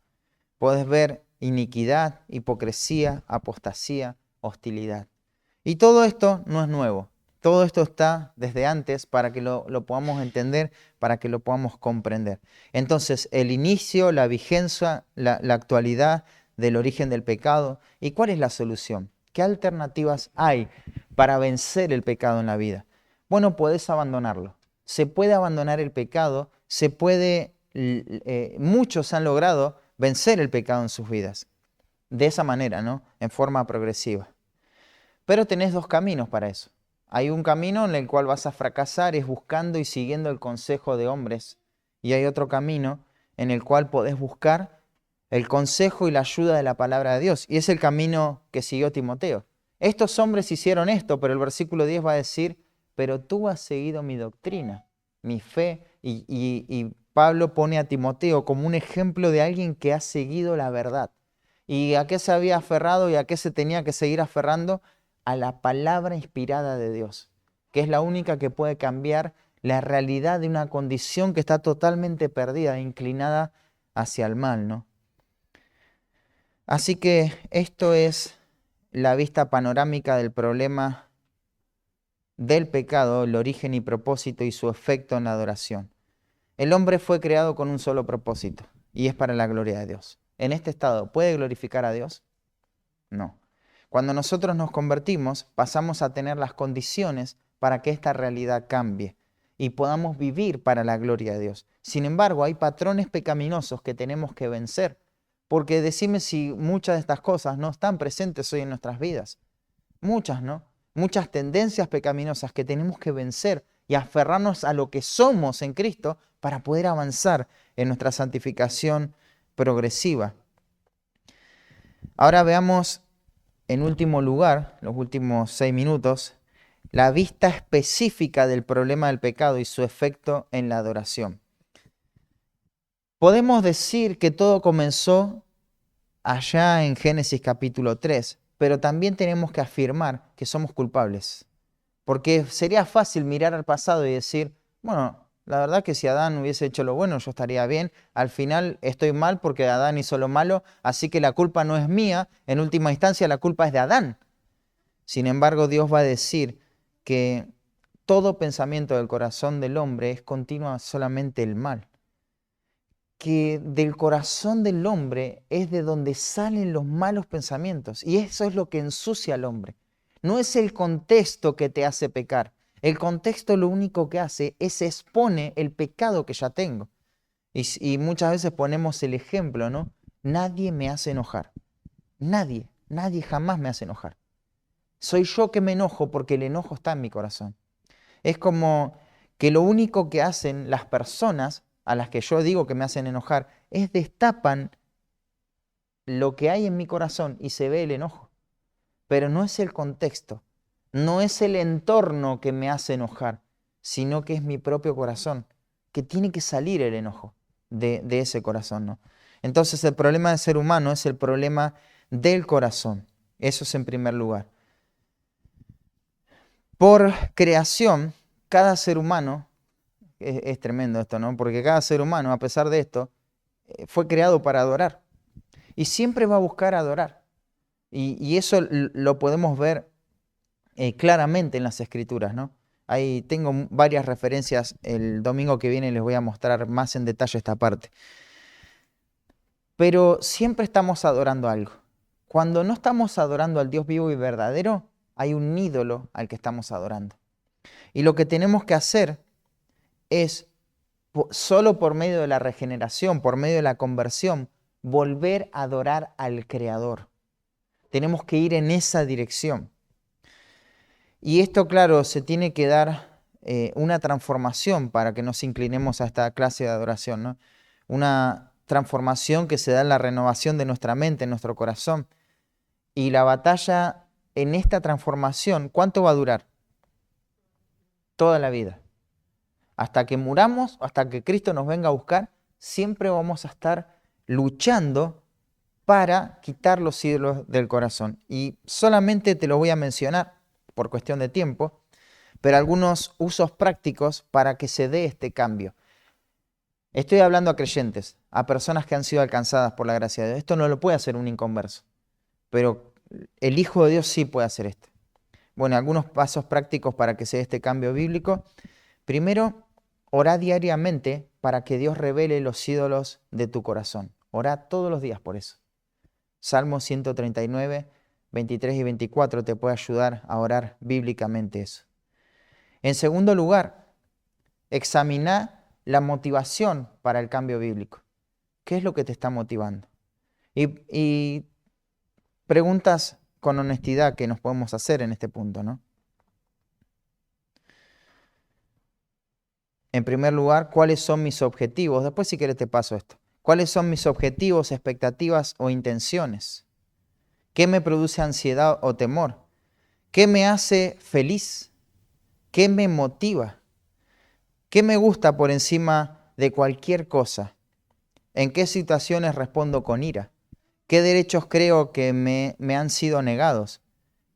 [SPEAKER 1] Podés ver iniquidad, hipocresía, apostasía, hostilidad. Y todo esto no es nuevo. Todo esto está desde antes para que lo podamos entender, para que lo podamos comprender. Entonces, el inicio, la vigencia, la actualidad del origen del pecado. ¿Y cuál es la solución? ¿Qué alternativas hay para vencer el pecado en la vida? Bueno, puedes abandonarlo. Se puede abandonar el pecado, muchos han logrado vencer el pecado en sus vidas. De esa manera, ¿no? En forma progresiva. Pero tenés dos caminos para eso. Hay un camino en el cual vas a fracasar, es buscando y siguiendo el consejo de hombres. Y hay otro camino en el cual podés buscar el consejo y la ayuda de la palabra de Dios. Y es el camino que siguió Timoteo. Estos hombres hicieron esto, pero el versículo 10 va a decir, pero tú has seguido mi doctrina, mi fe. Y Pablo pone a Timoteo como un ejemplo de alguien que ha seguido la verdad. ¿Y a qué se había aferrado y a qué se tenía que seguir aferrando? A la palabra inspirada de Dios, que es la única que puede cambiar la realidad de una condición que está totalmente perdida, inclinada hacia el mal, ¿no? Así que esto es la vista panorámica del problema del pecado, el origen y propósito y su efecto en la adoración. El hombre fue creado con un solo propósito, y es para la gloria de Dios. En este estado, ¿puede glorificar a Dios? No. Cuando nosotros nos convertimos, pasamos a tener las condiciones para que esta realidad cambie y podamos vivir para la gloria de Dios. Sin embargo, hay patrones pecaminosos que tenemos que vencer, porque decime si muchas de estas cosas no están presentes hoy en nuestras vidas. Muchas, ¿no? Muchas tendencias pecaminosas que tenemos que vencer y aferrarnos a lo que somos en Cristo para poder avanzar en nuestra santificación progresiva. Ahora veamos, en último lugar, los últimos 6 minutos, la vista específica del problema del pecado y su efecto en la adoración. Podemos decir que todo comenzó allá en Génesis capítulo 3, pero también tenemos que afirmar que somos culpables. Porque sería fácil mirar al pasado y decir, bueno, la verdad que si Adán hubiese hecho lo bueno, yo estaría bien. Al final estoy mal porque Adán hizo lo malo, así que la culpa no es mía. En última instancia, la culpa es de Adán. Sin embargo, Dios va a decir que todo pensamiento del corazón del hombre es continua solamente el mal. Que del corazón del hombre es de donde salen los malos pensamientos. Y eso es lo que ensucia al hombre. No es el contexto que te hace pecar. El contexto lo único que hace es expone el pecado que ya tengo. Y muchas veces ponemos el ejemplo, ¿no? Nadie me hace enojar. Nadie jamás me hace enojar. Soy yo que me enojo porque el enojo está en mi corazón. Es como que lo único que hacen las personas a las que yo digo que me hacen enojar es destapan lo que hay en mi corazón y se ve el enojo. Pero no es el contexto, no es el entorno que me hace enojar, sino que es mi propio corazón, que tiene que salir el enojo de ese corazón, ¿no? Entonces el problema del ser humano es el problema del corazón. Eso es en primer lugar. Por creación, cada ser humano, es tremendo esto, ¿no? Porque cada ser humano, a pesar de esto, fue creado para adorar. Y siempre va a buscar adorar. Y eso lo podemos ver claramente en las Escrituras, ¿no? Ahí tengo varias referencias. El domingo que viene les voy a mostrar más en detalle esta parte. Pero siempre estamos adorando algo. Cuando no estamos adorando al Dios vivo y verdadero, hay un ídolo al que estamos adorando. Y lo que tenemos que hacer es, solo por medio de la regeneración, por medio de la conversión, volver a adorar al Creador. Tenemos que ir en esa dirección. Y esto, claro, se tiene que dar una transformación para que nos inclinemos a esta clase de adoración, ¿no? Una transformación que se da en la renovación de nuestra mente, en nuestro corazón. Y la batalla en esta transformación, ¿cuánto va a durar? Toda la vida. Hasta que muramos, hasta que Cristo nos venga a buscar, siempre vamos a estar luchando para quitar los ídolos del corazón. Y solamente te lo voy a mencionar por cuestión de tiempo, pero algunos usos prácticos para que se dé este cambio. Estoy hablando a creyentes, a personas que han sido alcanzadas por la gracia de Dios. Esto no lo puede hacer un inconverso, pero el Hijo de Dios sí puede hacer esto. Bueno, algunos pasos prácticos para que se dé este cambio bíblico. Primero, orá diariamente para que Dios revele los ídolos de tu corazón. Orá todos los días por eso. Salmo 139, 23 y 24 te puede ayudar a orar bíblicamente eso. En segundo lugar, examina la motivación para el cambio bíblico. ¿Qué es lo que te está motivando? Y preguntas con honestidad que nos podemos hacer en este punto, ¿no? En primer lugar, ¿cuáles son mis objetivos? Después, si quieres, te paso esto. ¿Cuáles son mis objetivos, expectativas o intenciones? ¿Qué me produce ansiedad o temor? ¿Qué me hace feliz? ¿Qué me motiva? ¿Qué me gusta por encima de cualquier cosa? ¿En qué situaciones respondo con ira? ¿Qué derechos creo que me han sido negados?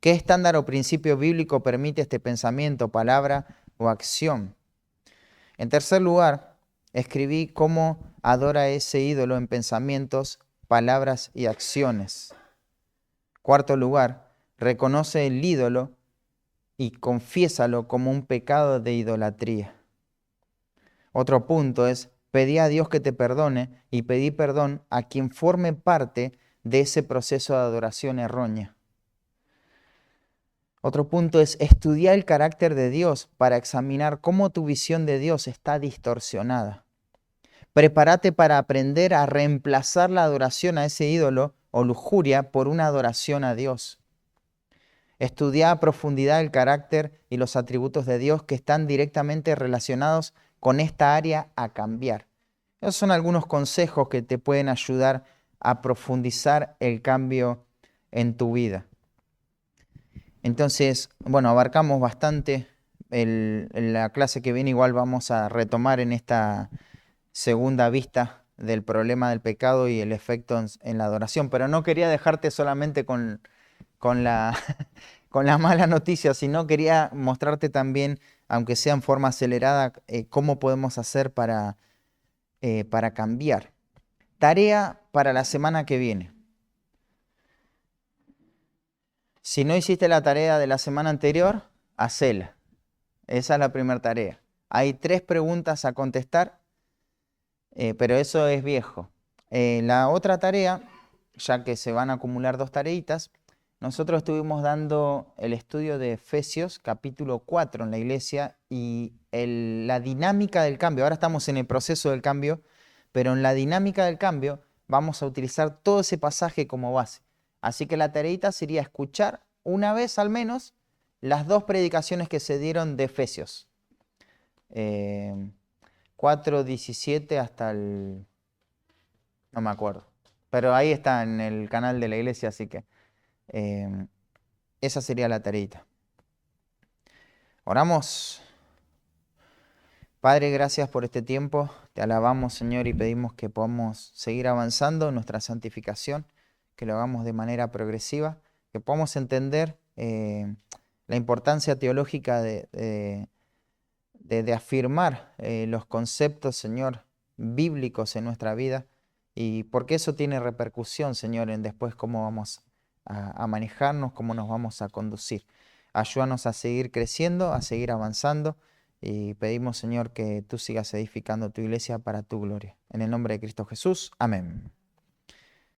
[SPEAKER 1] ¿Qué estándar o principio bíblico permite este pensamiento, palabra o acción? En tercer lugar, escribí cómo adora ese ídolo en pensamientos, palabras y acciones. Cuarto lugar, reconoce el ídolo y confiésalo como un pecado de idolatría. Otro punto es, Pedí a Dios que te perdone y pedí perdón a quien forme parte de ese proceso de adoración errónea. Otro punto es estudiar el carácter de Dios para examinar cómo tu visión de Dios está distorsionada. Prepárate para aprender a reemplazar la adoración a ese ídolo o lujuria por una adoración a Dios. Estudia a profundidad el carácter y los atributos de Dios que están directamente relacionados con esta área a cambiar. Esos son algunos consejos que te pueden ayudar a profundizar el cambio en tu vida. Entonces, bueno, abarcamos bastante. En la clase que viene igual vamos a retomar en esta segunda vista del problema del pecado y el efecto en la adoración, pero no quería dejarte solamente con la, con la mala noticia, sino quería mostrarte también, aunque sea en forma acelerada, cómo podemos hacer para cambiar. Tarea para la semana que viene. Si no hiciste la tarea de la semana anterior, hacela. Esa es la primera tarea. Hay 3 preguntas a contestar, pero eso es viejo. La otra tarea, ya que se van a acumular 2 tareitas, nosotros estuvimos dando el estudio de Efesios capítulo 4 en la iglesia y la dinámica del cambio. Ahora estamos en el proceso del cambio, pero en la dinámica del cambio vamos a utilizar todo ese pasaje como base. Así que la tareita sería escuchar una vez al menos las 2 predicaciones que se dieron de Efesios. 4:17 hasta el... no me acuerdo. Pero ahí está en el canal de la iglesia, así que esa sería la tareita. Oramos. Padre, gracias por este tiempo. Te alabamos, Señor, y pedimos que podamos seguir avanzando en nuestra santificación, que lo hagamos de manera progresiva, que podamos entender la importancia teológica de afirmar los conceptos, Señor, bíblicos en nuestra vida, y porque eso tiene repercusión, Señor, en después cómo vamos a manejarnos, cómo nos vamos a conducir. Ayúdanos a seguir creciendo, a seguir avanzando, y pedimos, Señor, que tú sigas edificando tu iglesia para tu gloria. En el nombre de Cristo Jesús. Amén.